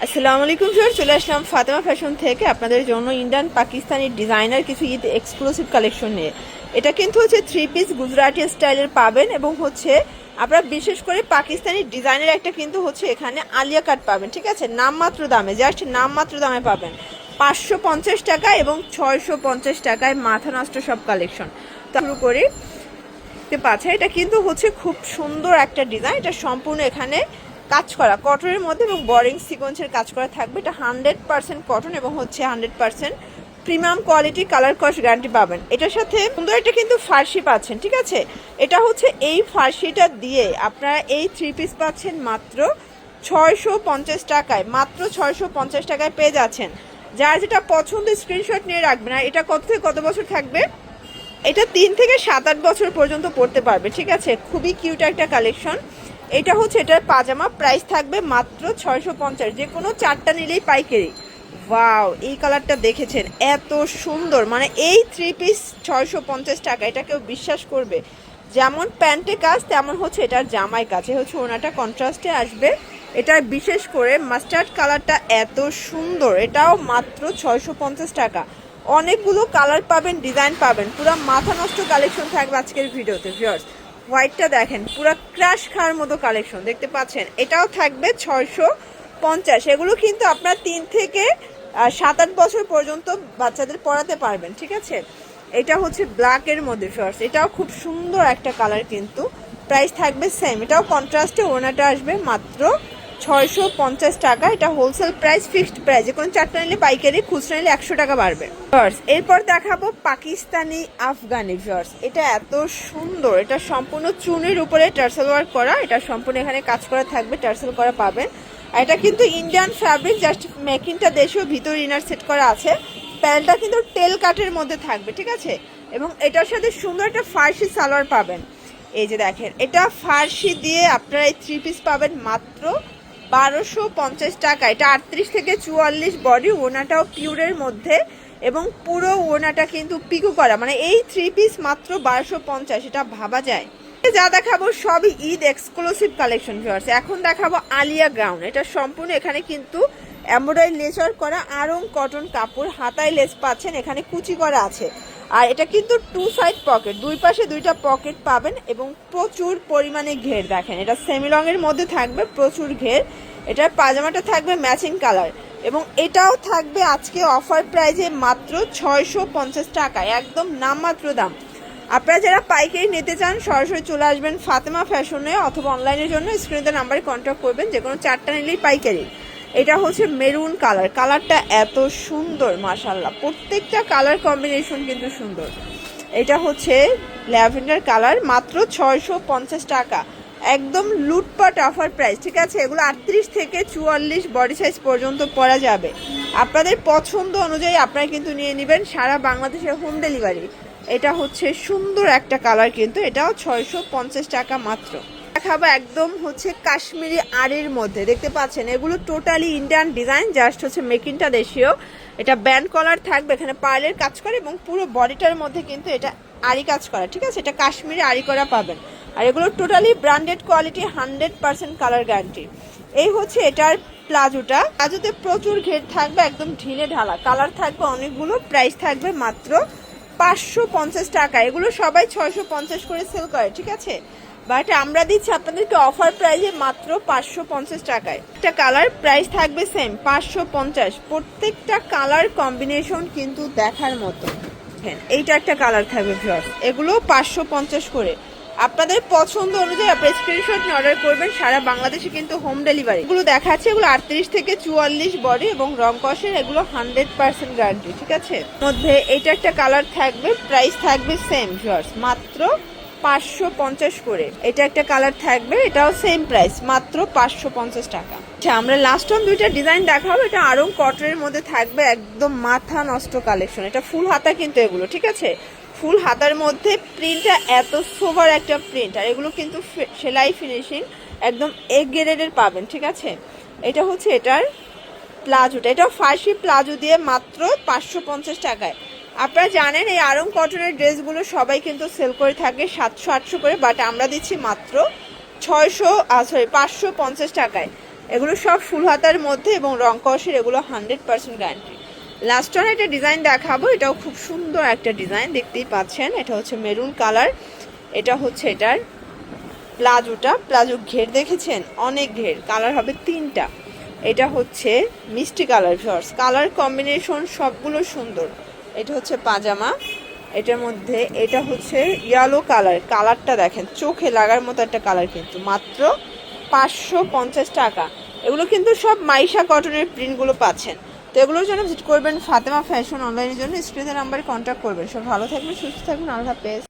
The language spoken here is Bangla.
আসসালামু আলাইকুম স্যার, চলে আসলাম ফাতেমা ফ্যাশন থেকে আপনাদের জন্য ইন্ডিয়ান পাকিস্তানি ডিজাইনার কিছু ঈদ এক্সক্লুসিভ কালেকশন নিয়ে। এটা কিন্তু হচ্ছে 3 পিস গুজরাটি স্টাইলের পাবেন এবং হচ্ছে আপনারা বিশেষ করে পাকিস্তানি ডিজাইনের একটা কিন্তু হচ্ছে এখানে আলিয়া কাট পাবেন, ঠিক আছে, নামমাত্র দামে, জাস্ট নামমাত্র দামে পাবেন 550 টাকা এবং 650 টাকায়। মাথা নষ্ট সব কালেকশন। তো শুরু করি। দেখতে পাচ্ছেন এটা কিন্তু হচ্ছে খুব সুন্দর একটা ডিজাইন। এটা সম্পূর্ণ এখানে কাজ করা কটনের মধ্যে এবং বরিং সিকোয়েন্সের কাজ করা থাকবে। এটা 100% কটন এবং হচ্ছে 100% প্রিমিয়াম কোয়ালিটি, কালার কস গ্যারান্টি পাবেন। এটার সাথে সুন্দর একটা কিন্তু ফার্সি পাচ্ছেন, ঠিক আছে। এটা হচ্ছে এই ফার্সিটা দিয়ে আপনারা এই 3 পিস পাচ্ছেন মাত্র 650 টাকায়। মাত্র 650 টাকায় পেয়ে যাচ্ছেন। যার যেটা পছন্দ স্ক্রিনশট নিয়ে রাখবেন। আর এটা কত থেকে কত বছর থাকবে? এটা 3 থেকে 7-8 বছর পর্যন্ত পড়তে পারবে, ঠিক আছে। খুবই কিউট একটা কালেকশন। এটা হচ্ছে এটার পাজামা, প্রাইস থাকবে মাত্র 650। যে কোনো 4টা নিলেই পাইকারি। ওয়াও, এই কালারটা দেখেছেন, এত সুন্দর, মানে এই 3 পিস 650 টাকা, এটা কেউ বিশ্বাস করবে? যেমন প্যান্টে কাজ তেমন হচ্ছে এটার জামাই কাছে হচ্ছে ওনাটা কন্ট্রাস্টে আসবে। এটার বিশেষ করে মাস্টার্ড কালারটা এত সুন্দর, এটাও মাত্র 650 টাকা। অনেকগুলো কালার পাবেন, ডিজাইন পাবেন, পুরো মাথা নষ্ট কালেকশন থাকবে আজকের ভিডিওতে। ভিউয়ার্স, হোয়াইটটা দেখেন, পুরো ক্রাশ খাওয়ার মতো কালেকশন দেখতে পাচ্ছেন। এটাও থাকবে 650। এগুলো কিন্তু আপনার 3 থেকে 7-8 বছর পর্যন্ত বাচ্চাদের পড়াতে পারবেন, ঠিক আছে। এটা হচ্ছে ব্ল্যাকের মধ্যে ভিউয়ার্স, এটাও খুব সুন্দর একটা কালার কিন্তু। প্রাইস থাকবে সেম, এটাও কন্ট্রাস্টে, ওনাটা আসবে মাত্র 650 টাকা। এটা হোলসেল প্রাইস, ফিক্সড প্রাইস। যে কোনো 4টা নিলে পাইকারি, খুচরা নিলে 100 টাকা বাড়বে। এরপর দেখাবো পাকিস্তানি আফগানি ভিউয়ার্স। এটা এত সুন্দর, এটা সম্পূর্ণ চুনের উপরে টার্সেল ওয়ার্ক করা। এটা সম্পূর্ণ এখানে কাজ করা থাকবে, টার্সেল করা পাবেন। আর এটা কিন্তু ইন্ডিয়ান ফ্যাব্রিক, জাস্ট মেকিংটা দেশেও ভিতর ইনার সেট করা আছে। প্যান্টটা কিন্তু টেল কাটের মধ্যে থাকবে, ঠিক আছে। এবং এটার সাথে সুন্দর একটা ফার্সি সালোয়ার পাবেন। এই যে দেখেন, এটা ফার্সি দিয়ে আপনারা এই 3 পিস পাবেন মাত্র 1250 টাকা। এটা 38 থেকে 44 বডি, ওনাটাও পিওরের মধ্যে এবং পুরো ওনাটা কিন্তু পিকো করা, মানে এই 3 পিস মাত্র 1250। এটা ভাবা যায়? যা দেখাবো সবই ঈদ এক্সক্লুসিভ কালেকশন ভিউয়ার্স। এখন দেখাবো আলিয়া গ্রাউন্ড। এটা সম্পূর্ণ এখানে কিন্তু এমব্রয়ডারি লেসার করা আরং কটন কাপড়, হাতায় লেস পাচ্ছেন, এখানে কুচি করা আছে। আর এটা কিন্তু 2 সাইড পকেট, দুই পাশে 2টা পকেট পাবেন এবং প্রচুর পরিমাণে ঘের। দেখেন, এটা সেমি লং এর মধ্যে থাকবে, প্রচুর ঘের। এটার পাজামাটা থাকবে ম্যাচিং কালার এবং এটাও থাকবে আজকে অফার প্রাইজে মাত্র 650 টাকা, একদম নামমাত্র দাম। আপনারা যারা পাইকারি নিতে চান সরাসরি চলে আসবেন ফাতেমা ফ্যাশনে, অথবা অনলাইনের জন্য স্ক্রিনে নাম্বারে কন্ট্যাক্ট করবেন। যে কোনো 4টা নিলেই পাইকারি। এটা হচ্ছে মেরুন কালার, কালারটা এত সুন্দর মাশাআল্লাহ, প্রত্যেকটা কালার কম্বিনেশন কিন্তু সুন্দর। এটা হচ্ছে ল্যাভেন্ডার কালার, মাত্র 650 টাকা, একদম লুটপাট অফার প্রাইস, ঠিক আছে। এগুলো 38 থেকে 44 বডি সাইজ পর্যন্ত পরা যাবে। আপনাদের পছন্দ অনুযায়ী আপনারা কিন্তু নিয়ে নেবেন, সারা বাংলাদেশের হোম ডেলিভারি। এটা হচ্ছে সুন্দর একটা কালার কিন্তু, এটাও 650 টাকা মাত্র। দেখাবো একদম হচ্ছে কাশ্মীরি আড়ির মধ্যে, দেখতে পাচ্ছেন এগুলো টোটালি ইন্ডিয়ান ডিজাইন, জাস্ট হচ্ছে মেকিংটা দেশীয়। এটা ব্যান্ড কলার থাকবে, এখানে পার্লের কাজ করে এবং পুরো বডিটার মধ্যে কিন্তু এটা আড়ি কাজ করা, ঠিক আছে। এটা কাশ্মীরি আড়ি করা পাবেন। আর এগুলো totally branded quality, 100% colour guarantee. এই হচ্ছে এটার প্লাজোটা, প্লাজোতে প্রচুর ঘের থাকবে, একদম ঢিলে ঢালা, কালার থাকবে অনেকগুলো। প্রাইস থাকবে মাত্র 550 টাকা। এগুলো সবাই 650 করে সেল করে, ঠিক আছে। বাট আমরা দিচ্ছি আপনাদেরকে অফার প্রাইসে মাত্র 550 টাকায়। একটা কালার প্রাইস থাকবে সেম 550। প্রত্যেকটা কালার কম্বিনেশন কিন্তু দেখার মতো। এইটা একটা কালার থাকবে ভিউয়ার্স, এগুলো 550 করে। আপনাদের পছন্দ অনুযায়ী আপনারা স্ক্রিনশট নিয়ে অর্ডার করবেন, সারা বাংলাদেশে কিন্তু হোম ডেলিভারি। এগুলো দেখাচ্ছে, এগুলো 38 থেকে 44 বডি এবং রং কষের, এগুলো 100% গ্যারান্টি, ঠিক আছে। মধ্যে এটা একটা কালার থাকবে, প্রাইস থাকবে সেম ভিউয়ার্স, মাত্র 550 করে। এটা একটা কালার থাকবে, এটাও সেম প্রাইস, মাত্র 550 টাকা। আচ্ছা, আমরা লাস্ট টাইম 2টা ডিজাইন দেখাবো। এটা আরং কটনের মধ্যে থাকবে, একদম মাথা নষ্ট কালেকশন। এটা ফুল হাতা কিন্তু এগুলো, ঠিক আছে। ফুল হাতার মধ্যে প্রিন্টটা এত সোভার একটা প্রিন্ট, আর এগুলো কিন্তু সেলাই ফিনিশিং একদম এ গ্রেডের পাবেন, ঠিক আছে। এটা হচ্ছে এটার প্লাজোটা, এটা ফার্সি প্লাজো দিয়ে মাত্র 550 টাকায়। আপনারা জানেন এই আরং কটনের ড্রেসগুলো সবাই কিন্তু সেল করে থাকে 700-800 করে, বাট আমরা দিচ্ছি মাত্র 550 টাকায়। এগুলো সব ফুল হাতার মধ্যে এবং রং কষের, এগুলো 100% গ্যারান্টি। লাস্ট ওয়ান একটা ডিজাইন দেখাবো, এটাও খুব সুন্দর একটা ডিজাইন, দেখতেই পাচ্ছেন। এটা হচ্ছে মেরুন কালার, এটা হচ্ছে এটার প্লাজো ঘের দেখেছেন, অনেক ঘের, কালার হবে 3টা। এটা হচ্ছে মিষ্টি কালার, ভিউয়ার্স কালার কম্বিনেশন সবগুলো সুন্দর। এটা হচ্ছে পাজামা, এটার মধ্যে এটা হচ্ছে ইয়েলো কালার, কালারটা দেখেন চোখে লাগার মতো একটা কালার, কিন্তু মাত্র 550 টাকা। এগুলো কিন্তু সব মাইশা কটনের প্রিন্টগুলো পাচ্ছেন। তো এগুলোর জন্য ভিজিট করবেন ফাতেমা ফ্যাশন অনলাইনের জন্য, স্ক্রিনের নাম্বারে কন্ট্যাক্ট করবেন। সব ভালো থাকবেন, সুস্থ থাকবেন, আল্লাহ হাফেজ।